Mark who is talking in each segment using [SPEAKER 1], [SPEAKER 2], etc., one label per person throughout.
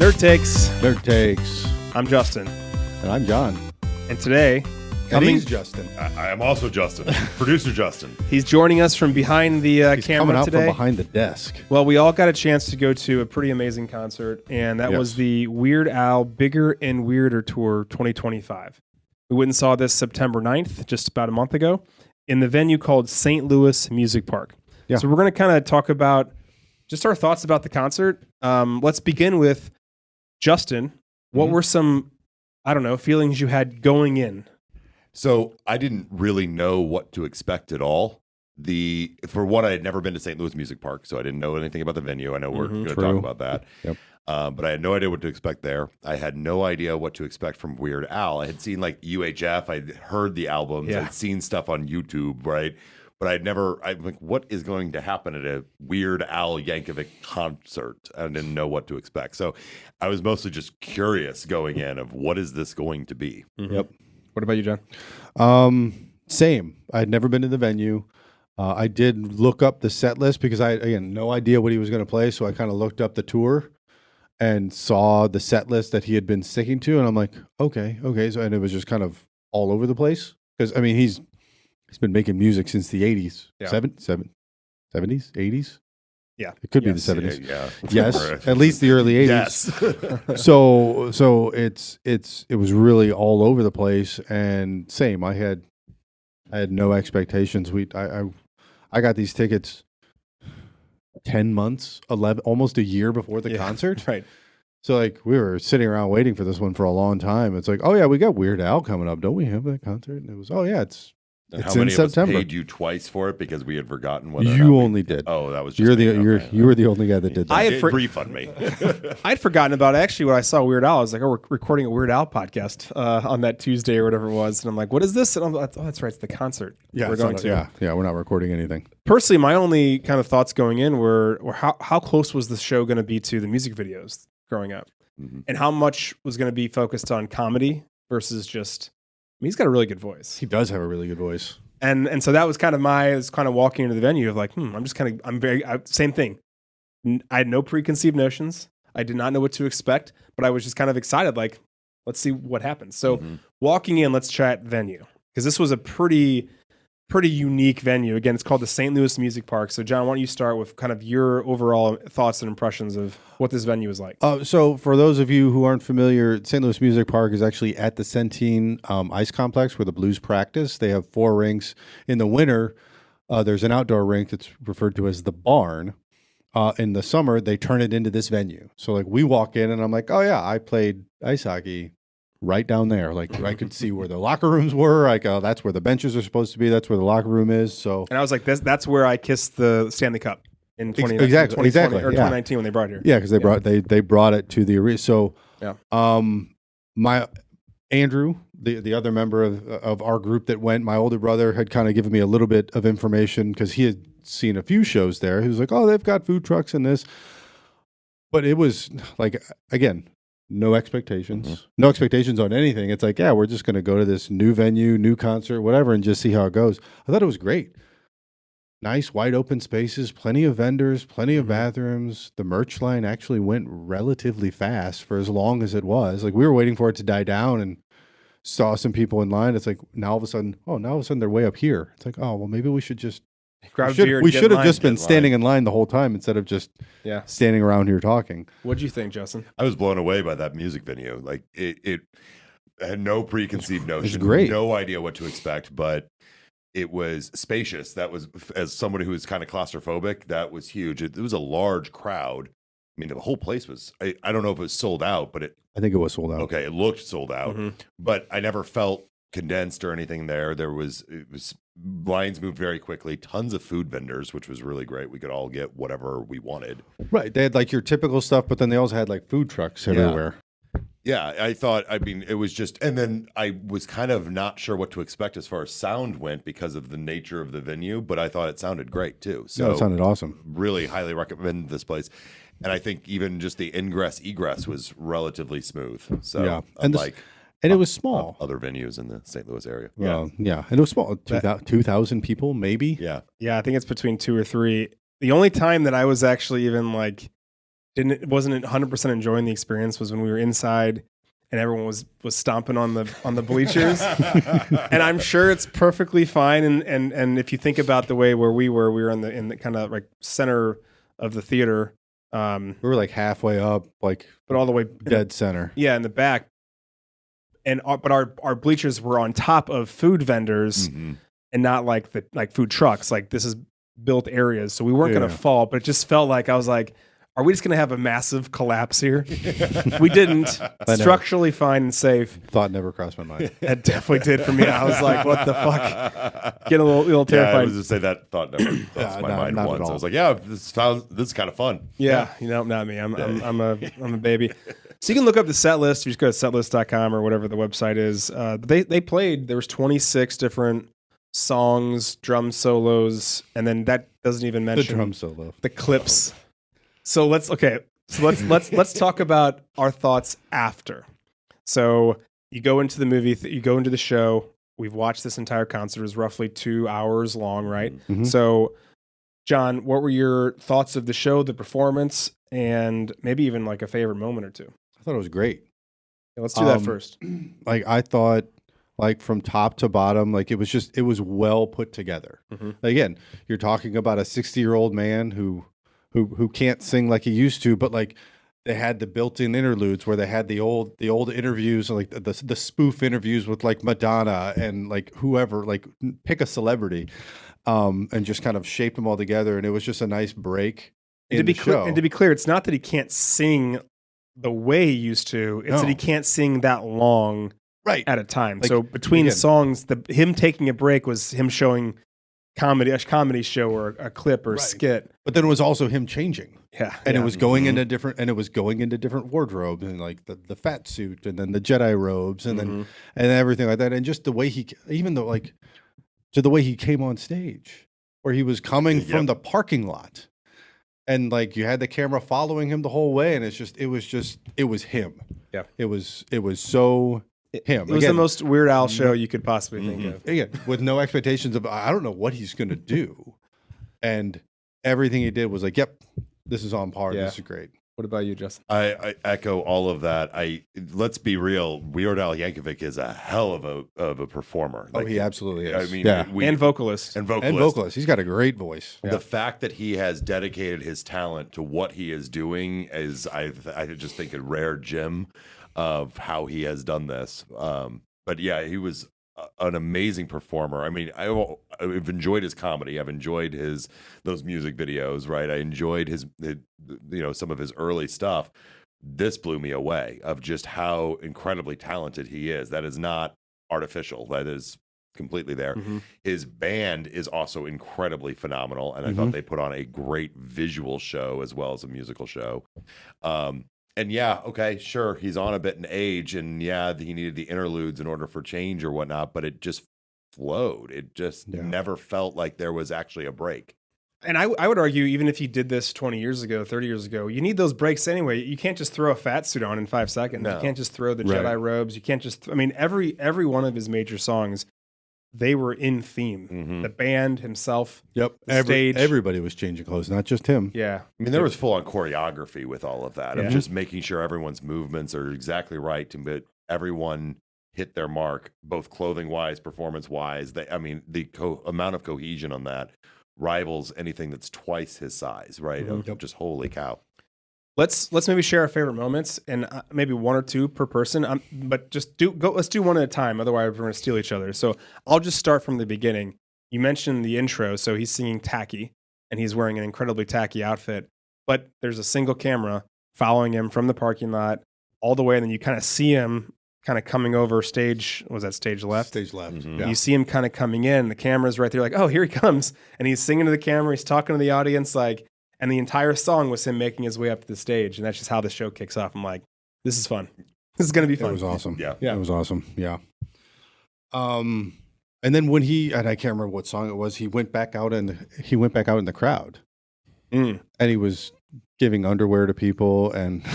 [SPEAKER 1] Nerd Takes.
[SPEAKER 2] Nerd Takes.
[SPEAKER 1] I'm Justin.
[SPEAKER 2] And I'm John.
[SPEAKER 1] And today,
[SPEAKER 2] And he's Justin.
[SPEAKER 3] I am also Justin, producer Justin.
[SPEAKER 1] he's joining us from behind the
[SPEAKER 2] He's
[SPEAKER 1] camera
[SPEAKER 2] coming out
[SPEAKER 1] today.
[SPEAKER 2] from behind the desk.
[SPEAKER 1] Well, we all got a chance to go to a pretty amazing concert, and that was the Weird Al Bigger and Weirder Tour 2025. We went and saw this September 9th, just about a month ago, in the venue called St. Louis Music Park.
[SPEAKER 2] Yeah.
[SPEAKER 1] So we're going to kind of talk about just our thoughts about the concert. Let's begin with Justin. What were some, feelings you had going in?
[SPEAKER 3] So I didn't really know what to expect at all. For one, I had never been to St. Louis Music Park, so I didn't know anything about the venue. I know we're going to talk about that.
[SPEAKER 2] Yep.
[SPEAKER 3] But I had no idea what to expect there. I had no idea what to expect from Weird Al. I had seen like UHF. I'd heard the albums.
[SPEAKER 1] Yeah.
[SPEAKER 3] I'd seen stuff on YouTube, right? But I'm like, what is going to happen at a Weird Al Yankovic concert? I didn't know what to expect. So I was mostly just curious going in of what is this going to be?
[SPEAKER 2] Yep.
[SPEAKER 1] What about you, John?
[SPEAKER 2] Same. I had never been to the venue. I did look up the set list because I, again, no idea what he was going to play. So I kind of looked up the tour and saw the set list that he had been sticking to. And I'm like, okay. So, and it was just kind of all over the place. Because, I mean, he's been making music since the 80s.
[SPEAKER 1] Yeah.
[SPEAKER 2] 70s? 80s?
[SPEAKER 1] Yeah.
[SPEAKER 2] It could be the
[SPEAKER 1] Yes.
[SPEAKER 2] 70s.
[SPEAKER 3] Yeah.
[SPEAKER 2] Yes, at least the early 80s.
[SPEAKER 3] Yes.
[SPEAKER 2] So it was really all over the place, and same. I had no expectations. I got these tickets 10 months, 11, almost a year before the concert.
[SPEAKER 1] Right.
[SPEAKER 2] So like we were sitting around waiting for this one for a long time. It's like, oh yeah, we got Weird Al coming up. Don't we have that concert? And it was, oh yeah, it's
[SPEAKER 3] And
[SPEAKER 2] It's
[SPEAKER 3] how
[SPEAKER 2] in
[SPEAKER 3] many of
[SPEAKER 2] September.
[SPEAKER 3] us paid you twice for it because we had forgotten whether or not
[SPEAKER 2] you
[SPEAKER 3] we-
[SPEAKER 2] only did.
[SPEAKER 3] Oh, that was just
[SPEAKER 2] You're
[SPEAKER 3] me.
[SPEAKER 2] the
[SPEAKER 3] Okay.
[SPEAKER 2] you were the only guy that did that.
[SPEAKER 1] I had for-
[SPEAKER 3] refund me.
[SPEAKER 1] I'd forgotten about it. Actually, when I saw Weird Al, I was like, oh, we're recording a Weird Al podcast on that Tuesday or whatever it was. And I'm like, what is this? And I'm like, oh, that's right. It's the concert we're
[SPEAKER 2] it's
[SPEAKER 1] going
[SPEAKER 2] not-
[SPEAKER 1] to.
[SPEAKER 2] Yeah, we're not recording anything.
[SPEAKER 1] Personally, my only kind of thoughts going in were how close was the show going to be to the music videos growing up?
[SPEAKER 3] Mhm.
[SPEAKER 1] And how much was going to be focused on comedy versus just, I mean, he's got a really good voice.
[SPEAKER 2] He does have a really good voice.
[SPEAKER 1] And so that was kind of walking into the venue of like, same thing. I had no preconceived notions. I did not know what to expect, but I was just kind of excited. Like, let's see what happens. So walking in, let's chat venue, because this was a pretty unique venue. Again, it's called the St. Louis Music Park. So John, why don't you start with kind of your overall thoughts and impressions of what this venue is like?
[SPEAKER 2] So for those of you who aren't familiar, St. Louis Music Park is actually at the Centene Ice Complex where the Blues practice. They have 4 rinks. In the winter, there's an outdoor rink that's referred to as the Barn. In the summer, they turn it into this venue. So like we walk in and I'm like, oh yeah, I played ice hockey right down there. Like I could see where the locker rooms were. Like that's where the benches are supposed to be. That's where the locker room is. So
[SPEAKER 1] And I was like, that's where I kissed the Stanley Cup in 2019,
[SPEAKER 2] Exactly,
[SPEAKER 1] 2020 or
[SPEAKER 2] yeah.
[SPEAKER 1] 2019 when they brought it here.
[SPEAKER 2] yeah, because they brought it to the arena. So
[SPEAKER 1] Yeah.
[SPEAKER 2] My Andrew, the other member of our group that went, my older brother had kind of given me a little bit of information because he had seen a few shows there. He was like, oh, they've got food trucks and this. But it was like, again, no expectations. No expectations on anything. It's like, yeah, we're just going to go to this new venue, new concert, whatever, and just see how it goes. I thought it was great. Nice, wide open spaces, plenty of vendors, plenty of bathrooms. The merch line actually went relatively fast for as long as it was. Like we were waiting for it to die down and saw some people in line. It's like now all of a sudden they're way up here. It's like, oh, well, maybe we should just
[SPEAKER 1] Grab beer and
[SPEAKER 2] we
[SPEAKER 1] get
[SPEAKER 2] should
[SPEAKER 1] in
[SPEAKER 2] have
[SPEAKER 1] line.
[SPEAKER 2] just been
[SPEAKER 3] Get in
[SPEAKER 2] standing in line the whole time instead of just
[SPEAKER 1] Yeah.
[SPEAKER 2] standing around here talking.
[SPEAKER 1] What'd you think, Justin?
[SPEAKER 3] I was blown away by that music venue. Like it had no preconceived notion,
[SPEAKER 2] great.
[SPEAKER 3] no idea what to expect, but it was spacious. That was, as somebody who is kind of claustrophobic, that was huge. It was a large crowd. I mean, the whole place was, I don't know if it was sold out, but
[SPEAKER 2] I think it was sold out.
[SPEAKER 3] okay, it looked sold out, but I never felt condensed or anything there. It was lines moved very quickly, tons of food vendors, which was really great. We could all get whatever we wanted.
[SPEAKER 2] Right. They had like your typical stuff, but then they also had like food trucks everywhere.
[SPEAKER 3] Yeah, I mean, it was just, and then I was kind of not sure what to expect as far as sound went because of the nature of the venue, but I thought it sounded great too. So
[SPEAKER 2] No, it sounded awesome.
[SPEAKER 3] really highly recommend this place. And I think even just the ingress egress was relatively smooth. So
[SPEAKER 2] Yeah. And
[SPEAKER 3] unlike
[SPEAKER 2] And it was small.
[SPEAKER 3] other venues in the St. Louis area.
[SPEAKER 2] Yeah. And it was small. 2,000 people, maybe.
[SPEAKER 3] Yeah.
[SPEAKER 1] Yeah, I think it's between 2 or 3. The only time that I was actually even like wasn't 100% enjoying the experience was when we were inside and everyone was stomping on the bleachers. And I'm sure it's perfectly fine. And if you think about the way where we were in the kind of like center of the theater.
[SPEAKER 2] We were like halfway up, like
[SPEAKER 1] but all the way
[SPEAKER 2] dead center.
[SPEAKER 1] Yeah, in the back. But our bleachers were on top of food vendors and not like food trucks. Like this is built areas, so we weren't going to fall. But it just felt like I was like, are we just going to have a massive collapse here? We didn't. Structurally fine and safe.
[SPEAKER 2] Thought never crossed my mind.
[SPEAKER 1] It definitely did for me. I was like, what the fuck? Getting a little terrified.
[SPEAKER 3] I was just say that thought never crossed my mind once. I was like, yeah, this is kind of fun.
[SPEAKER 1] Yeah, not me. I'm a baby. So you can look up the set list. You just go to setlist.com or whatever the website is. They played. There was 26 different songs, drum solos, and then that doesn't even mention
[SPEAKER 2] the drum solo,
[SPEAKER 1] the clips. So let's talk about our thoughts after. So you go into the movie, you go into the show. We've watched this entire concert. It was roughly 2 hours long, right?
[SPEAKER 2] Mm-hmm.
[SPEAKER 1] So, John, what were your thoughts of the show, the performance, and maybe even like a favorite moment or two?
[SPEAKER 2] I thought it was great.
[SPEAKER 1] Yeah, let's do that first.
[SPEAKER 2] Like I thought, like from top to bottom, like it was well put together.
[SPEAKER 1] Mm-hmm.
[SPEAKER 2] Again, you're talking about a 60-year-old man who can't sing like he used to, but like they had the built-in interludes where they had the old interviews, like the spoof interviews with like Madonna and like whoever, like pick a celebrity, and just kind of shape them all together, and it was just a nice break.
[SPEAKER 1] And to be clear, it's not that he can't sing the way he used to; it's that he can't sing that long at a time.
[SPEAKER 2] Like,
[SPEAKER 1] so between songs, him taking a break was him showing a comedy show or a clip or a skit.
[SPEAKER 2] But then it was also him changing.
[SPEAKER 1] Yeah.
[SPEAKER 2] And it was going into different wardrobes, and like the fat suit and then the Jedi robes and then and everything like that. And just the way the way he came on stage, where he was coming from the parking lot. And like you had the camera following him the whole way, and it was him.
[SPEAKER 1] Yeah.
[SPEAKER 2] It was so him.
[SPEAKER 1] It was the most Weird Al show you could possibly think of.
[SPEAKER 2] Again, with no expectations of, I don't know what he's going to do. And everything he did was like, yep, this is on par. Yeah. This is great.
[SPEAKER 1] What about you, Justin?
[SPEAKER 3] I echo all of that. Let's be real. Weird Al Yankovic is a hell of a performer.
[SPEAKER 2] Like,
[SPEAKER 3] he
[SPEAKER 2] absolutely is.
[SPEAKER 3] I mean,
[SPEAKER 1] and vocalist.
[SPEAKER 3] And vocalist.
[SPEAKER 2] He's got a great voice.
[SPEAKER 3] The fact that he has dedicated his talent to what he is doing is, I just think, a rare gem of how he has done this. But yeah, he was an amazing performer. I mean, I've enjoyed his comedy. I've enjoyed those music videos, right? I enjoyed his some of his early stuff. This blew me away of just how incredibly talented he is. That is not artificial. That is completely there. Mm-hmm. His band is also incredibly phenomenal, and I thought they put on a great visual show as well as a musical show. And yeah, okay, sure, he's on a bit in age, and yeah, he needed the interludes in order for change or whatnot, but it just flowed. It just never felt like there was actually a break.
[SPEAKER 1] And I would argue, even if you did this 20 years ago, 30 years ago, you need those breaks anyway. You can't just throw a fat suit on in 5 seconds. No. You can't just throw the Jedi robes. You can't just, every one of his major songs, they were in theme. Mm-hmm. The band, himself, the stage.
[SPEAKER 2] Everybody was changing clothes, not just him.
[SPEAKER 1] Yeah.
[SPEAKER 3] I mean, there was full-on choreography with all of that. Of just making sure everyone's movements are exactly right, but everyone hit their mark, both clothing-wise, performance-wise. The amount of cohesion on that rivals anything that's twice his size, right? Mm-hmm. Just holy cow.
[SPEAKER 1] Let's maybe share our favorite moments, and maybe one or two per person. But just let's do one at a time. Otherwise, we're going to steal each other. So I'll just start from the beginning. You mentioned the intro, so he's singing "Tacky," and he's wearing an incredibly tacky outfit. But there's a single camera following him from the parking lot all the way, and then you kind of see him kind of coming over stage. Was that stage left?
[SPEAKER 2] Stage left.
[SPEAKER 1] Mm-hmm. Yeah. You see him kind of coming in. The camera's right there, like, oh, here he comes, and he's singing to the camera. He's talking to the audience, like. And the entire song was him making his way up to the stage, and that's just how the show kicks off. I'm like, this is fun. This is going to be fun.
[SPEAKER 2] It was awesome.
[SPEAKER 3] Yeah.
[SPEAKER 2] It was awesome. Yeah. And then when and I can't remember what song it was, he went back out in the crowd, and he was giving underwear to people and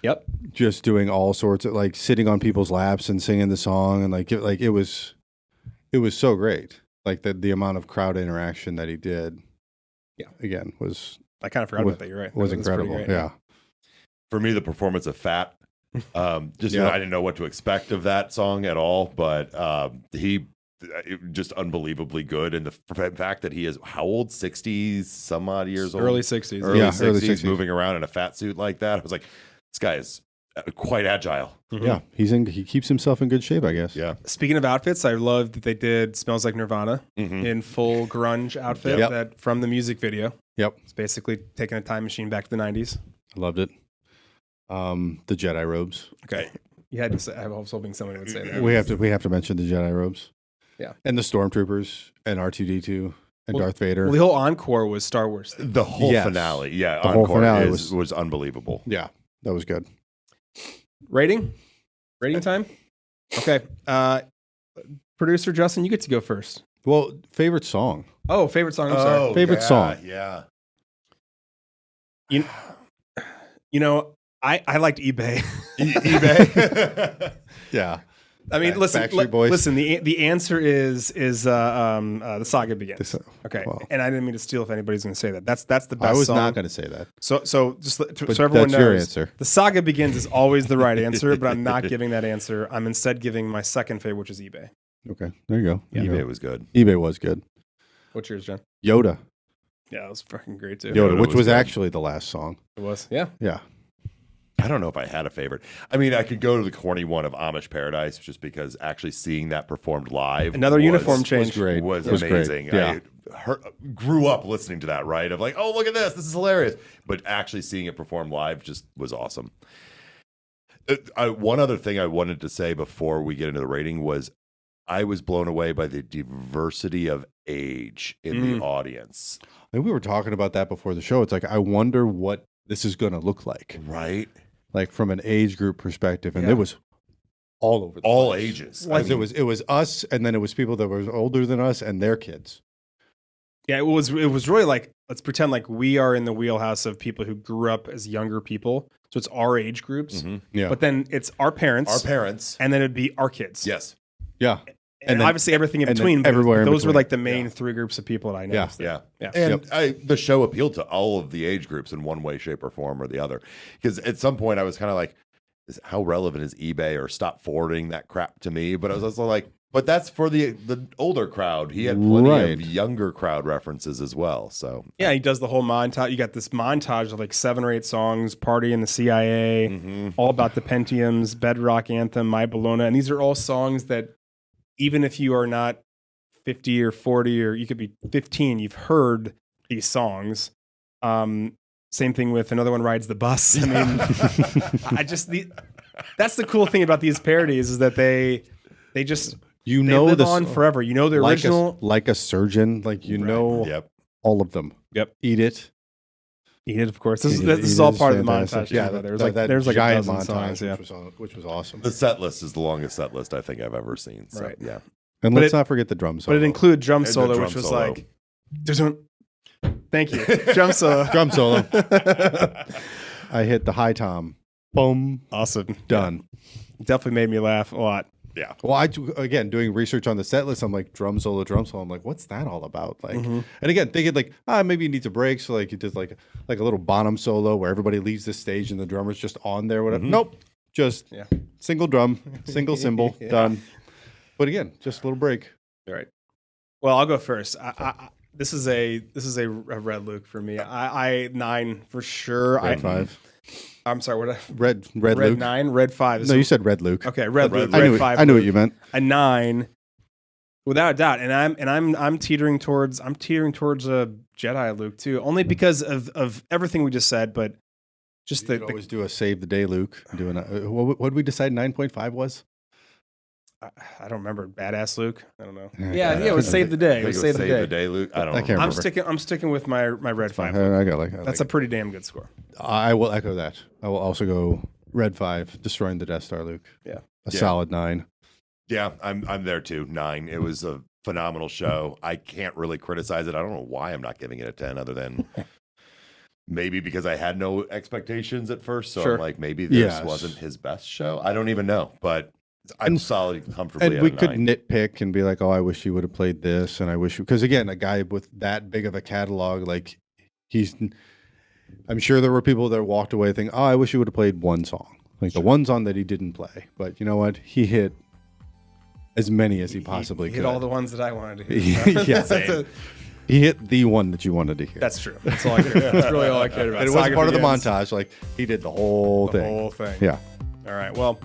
[SPEAKER 1] Yep.
[SPEAKER 2] Just doing all sorts of, like, sitting on people's laps and singing the song, and like it was so great. Like the amount of crowd interaction that he did, again, was
[SPEAKER 1] I kind of forgot about that. You're right.
[SPEAKER 2] It was
[SPEAKER 1] That pretty
[SPEAKER 2] incredible.
[SPEAKER 1] great.
[SPEAKER 2] Yeah.
[SPEAKER 3] For me, the performance of Fat, just
[SPEAKER 2] Yeah.
[SPEAKER 3] I didn't know what to expect of that song at all, but he just unbelievably good. And the fact that he is how old, 60 some odd years old,
[SPEAKER 1] Early 60s.
[SPEAKER 3] early
[SPEAKER 2] Yeah,
[SPEAKER 3] 60s,
[SPEAKER 2] early 60s.
[SPEAKER 3] moving around in a fat suit like that. I was like, this guy is quite agile.
[SPEAKER 1] Mhm.
[SPEAKER 2] Yeah. He keeps himself in good shape, I guess.
[SPEAKER 3] Yeah.
[SPEAKER 1] Speaking of outfits, I love that they did "Smells Like Nirvana"
[SPEAKER 3] Mhm.
[SPEAKER 1] in full grunge outfit
[SPEAKER 2] Yep.
[SPEAKER 1] that from the music video.
[SPEAKER 2] Yep.
[SPEAKER 1] It's basically taking a time machine back to the 90s.
[SPEAKER 2] I loved it. The Jedi robes.
[SPEAKER 1] Okay, you had to say. I was hoping somebody would say that.
[SPEAKER 2] We have to mention the Jedi robes.
[SPEAKER 1] Yeah.
[SPEAKER 2] And the stormtroopers and R2D2 and
[SPEAKER 1] Well-
[SPEAKER 2] Darth Vader.
[SPEAKER 1] Well, the whole encore was Star Wars.
[SPEAKER 3] The whole
[SPEAKER 2] Yes.
[SPEAKER 3] finale. Yeah.
[SPEAKER 2] The whole
[SPEAKER 3] Encore
[SPEAKER 2] finale
[SPEAKER 3] was unbelievable.
[SPEAKER 2] yeah, that was good.
[SPEAKER 1] Rating time. Okay, producer Justin, you get to go first.
[SPEAKER 2] Well, favorite song.
[SPEAKER 1] Oh, favorite song. I'm sorry.
[SPEAKER 2] Favorite song.
[SPEAKER 3] Yeah.
[SPEAKER 1] You know, I liked eBay.
[SPEAKER 3] eBay.
[SPEAKER 2] Yeah.
[SPEAKER 1] I mean, listen.
[SPEAKER 2] Backstreet Boys.
[SPEAKER 1] Listen. The answer is the saga begins.
[SPEAKER 2] This-
[SPEAKER 1] Okay,
[SPEAKER 2] wow.
[SPEAKER 1] and I didn't mean to steal if anybody's going to say that. That's the best.
[SPEAKER 2] I was
[SPEAKER 1] song.
[SPEAKER 2] not going to say that.
[SPEAKER 1] So just
[SPEAKER 2] But
[SPEAKER 1] so everyone
[SPEAKER 2] that's your
[SPEAKER 1] knows,
[SPEAKER 2] answer.
[SPEAKER 1] the saga begins is always the right answer, but I'm not giving that answer. I'm instead giving my second favorite, which is eBay.
[SPEAKER 2] Okay. There you go.
[SPEAKER 3] eBay was good.
[SPEAKER 2] eBay was good.
[SPEAKER 1] What's yours, John?
[SPEAKER 2] Yoda.
[SPEAKER 1] Yeah, that was fucking great too.
[SPEAKER 2] Yoda,
[SPEAKER 3] Yoda
[SPEAKER 2] which
[SPEAKER 3] was
[SPEAKER 2] was
[SPEAKER 3] good.
[SPEAKER 2] actually the last song.
[SPEAKER 1] It was. Yeah.
[SPEAKER 2] Yeah.
[SPEAKER 3] I don't know if I had a favorite. I mean, I could go to the corny one of Amish Paradise just because actually seeing that performed live.
[SPEAKER 1] Another
[SPEAKER 3] was-
[SPEAKER 1] uniform change.
[SPEAKER 2] Was great.
[SPEAKER 3] Was
[SPEAKER 2] It great.
[SPEAKER 3] amazing.
[SPEAKER 2] Yeah.
[SPEAKER 3] I grew up listening to that, right? Of like, oh, look at this. This is hilarious. But actually seeing it performed live just was awesome. One other thing I wanted to say before we get into the rating was I was blown away by the diversity of age in the audience.
[SPEAKER 2] And we were talking about that before the show. It's like, I wonder what this is going to look like,
[SPEAKER 3] Right?
[SPEAKER 2] like from an age group perspective. And
[SPEAKER 1] Yeah.
[SPEAKER 2] it was all over the
[SPEAKER 3] All
[SPEAKER 2] place.
[SPEAKER 3] ages.
[SPEAKER 1] Well, I
[SPEAKER 2] Because it was us, and then it was people that were older than us and their kids.
[SPEAKER 1] Yeah, it was really like, let's pretend like we are in the wheelhouse of people who grew up as younger people. So it's our age groups,
[SPEAKER 3] Mhm.
[SPEAKER 2] Yeah.
[SPEAKER 1] but then it's our parents,
[SPEAKER 3] Our parents.
[SPEAKER 1] and then it'd be our kids.
[SPEAKER 3] Yes.
[SPEAKER 2] Yeah.
[SPEAKER 1] And,
[SPEAKER 2] And then-
[SPEAKER 1] obviously everything in
[SPEAKER 2] and then
[SPEAKER 1] between. But
[SPEAKER 2] everywhere in
[SPEAKER 1] those were
[SPEAKER 2] between.
[SPEAKER 1] like the main
[SPEAKER 3] Yeah.
[SPEAKER 1] three groups of people that I know.
[SPEAKER 2] Yeah.
[SPEAKER 3] Yeah.
[SPEAKER 1] Yeah.
[SPEAKER 3] And the show appealed to all of the age groups in one way, shape, or form or the other. Because at some point I was kind of like, how relevant is eBay or stop forwarding that crap to me? But I was also like, but that's for the older crowd. He had plenty
[SPEAKER 2] Right.
[SPEAKER 3] of younger crowd references as well. So
[SPEAKER 1] Yeah, he does the whole montage. You got this montage of like 7 or 8 songs, Party in the CIA,
[SPEAKER 3] mhm.
[SPEAKER 1] all about the Pentiums, Bedrock Anthem, My Bologna. And these are all songs that even if you are not 50 or 40 or you could be 15, you've heard these songs. Same thing with another one, Rides the Bus. I mean, that's the cool thing about these parodies is that they just
[SPEAKER 2] You
[SPEAKER 1] they
[SPEAKER 2] know
[SPEAKER 1] live
[SPEAKER 2] this
[SPEAKER 1] on forever. You know the
[SPEAKER 2] like
[SPEAKER 1] original.
[SPEAKER 2] like a surgeon, like you
[SPEAKER 1] Right.
[SPEAKER 2] know
[SPEAKER 3] Yep.
[SPEAKER 2] all of them.
[SPEAKER 1] Yep.
[SPEAKER 2] Eat it.
[SPEAKER 1] Eat It, of course. This
[SPEAKER 2] Eat It
[SPEAKER 1] is all
[SPEAKER 2] is
[SPEAKER 1] part of the
[SPEAKER 2] fantastic.
[SPEAKER 1] montage.
[SPEAKER 2] Yeah,
[SPEAKER 1] too, though.
[SPEAKER 2] that
[SPEAKER 1] there's like a
[SPEAKER 2] giant
[SPEAKER 1] dozen
[SPEAKER 2] montage,
[SPEAKER 1] songs. Yeah.
[SPEAKER 2] which was awesome.
[SPEAKER 3] The set list is the longest set list I think I've ever seen. So,
[SPEAKER 1] Right.
[SPEAKER 3] yeah.
[SPEAKER 2] And
[SPEAKER 1] but
[SPEAKER 2] let's
[SPEAKER 1] it-
[SPEAKER 2] not forget the drum solo.
[SPEAKER 1] But it included drum
[SPEAKER 3] And the
[SPEAKER 1] solo,
[SPEAKER 3] drum
[SPEAKER 1] which was
[SPEAKER 3] solo.
[SPEAKER 1] like, there's one. Thank you. Drum solo.
[SPEAKER 2] drum solo. I hit the high tom. Boom.
[SPEAKER 1] Awesome.
[SPEAKER 2] Done.
[SPEAKER 1] Definitely made me laugh a lot.
[SPEAKER 3] Yeah.
[SPEAKER 2] Well, again doing research on the set list. I'm like drum solo. I'm like, what's that all about? Like,
[SPEAKER 1] Mhm.
[SPEAKER 2] and again, thinking like, maybe he needs a break. So like, he does like a little Bonham solo where everybody leaves the stage and the drummer's just on there. Whatever.
[SPEAKER 3] Mhm.
[SPEAKER 2] Nope. Just
[SPEAKER 1] Yeah.
[SPEAKER 2] single drum, single cymbal.
[SPEAKER 1] Yeah.
[SPEAKER 2] Done. But again, just a little break.
[SPEAKER 1] All right. Well, I'll go first. This is a Red Luke for me. I 9 for sure.
[SPEAKER 2] Red 5.
[SPEAKER 1] I'm sorry. What?
[SPEAKER 2] Red
[SPEAKER 1] Red
[SPEAKER 2] Luke.
[SPEAKER 1] 9. Red 5.
[SPEAKER 2] No, you said Red Luke.
[SPEAKER 1] Okay. Red
[SPEAKER 3] Red
[SPEAKER 1] Luke.
[SPEAKER 3] Luke.
[SPEAKER 1] Red 5.
[SPEAKER 2] I knew what
[SPEAKER 1] Luke.
[SPEAKER 2] you meant.
[SPEAKER 1] A 9, without a doubt. And I'm teetering towards a Jedi Luke too, only because of everything we just said, but just
[SPEAKER 2] You could always do a save the day, Luke. Doing what did we decide 9.5 was?
[SPEAKER 1] I don't remember. Badass Luke. I don't know.
[SPEAKER 2] Yeah,
[SPEAKER 1] Yeah, it was save the day.
[SPEAKER 3] I
[SPEAKER 1] It was
[SPEAKER 3] think
[SPEAKER 1] save the day.
[SPEAKER 3] Luke. I don't
[SPEAKER 2] I
[SPEAKER 3] know.
[SPEAKER 2] can't
[SPEAKER 1] I'm
[SPEAKER 2] remember.
[SPEAKER 1] sticking with my Red 5.
[SPEAKER 2] I got
[SPEAKER 1] That's a pretty damn good score.
[SPEAKER 2] I will echo that. I will also go Red 5, destroying the Death Star, Luke.
[SPEAKER 1] Yeah.
[SPEAKER 2] A
[SPEAKER 3] Yeah.
[SPEAKER 2] solid 9.
[SPEAKER 3] Yeah, I'm there too. 9. It was a phenomenal show. I can't really criticize it. I don't know why I'm not giving it a 10 other than maybe because I had no expectations at first. So
[SPEAKER 1] Sure.
[SPEAKER 3] I'm like, maybe this
[SPEAKER 2] Yes.
[SPEAKER 3] wasn't his best show. I don't even know, but I'm
[SPEAKER 2] And-
[SPEAKER 3] solidly comfortably
[SPEAKER 2] And
[SPEAKER 3] at
[SPEAKER 2] we
[SPEAKER 3] a
[SPEAKER 2] could
[SPEAKER 3] 9.
[SPEAKER 2] nitpick and be like, oh, I wish he would have played this. And I wish, because again, a guy with that big of a catalog, like I'm sure there were people that walked away thinking, "Oh, I wish he would have played one song, like the one song that he didn't play." But you know what? He hit as many as he possibly
[SPEAKER 1] He
[SPEAKER 2] could.
[SPEAKER 1] hit all the ones that I wanted to hear.
[SPEAKER 2] Yeah,
[SPEAKER 1] That's
[SPEAKER 2] he hit the one that you wanted to hear.
[SPEAKER 1] That's true. That's all I cared about. That's really all I cared about.
[SPEAKER 2] And it wasn't
[SPEAKER 1] Saga
[SPEAKER 2] part of the
[SPEAKER 1] Begins,
[SPEAKER 2] montage. Like he did the whole
[SPEAKER 1] The
[SPEAKER 2] thing.
[SPEAKER 1] whole thing.
[SPEAKER 2] Yeah.
[SPEAKER 1] All right. Well,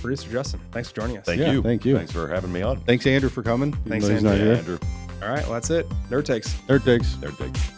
[SPEAKER 1] producer Justin, thanks for joining us.
[SPEAKER 3] Thank
[SPEAKER 2] Yeah,
[SPEAKER 3] you.
[SPEAKER 2] thank you.
[SPEAKER 3] Thanks for having me on.
[SPEAKER 2] Thanks, Andrew, for coming. even
[SPEAKER 1] Thanks,
[SPEAKER 2] though he's not
[SPEAKER 1] Andrew.
[SPEAKER 3] Yeah,
[SPEAKER 2] here.
[SPEAKER 3] Andrew.
[SPEAKER 1] All right. Well, that's it. Nerd Takes.
[SPEAKER 2] Nerd takes.
[SPEAKER 3] There, takes.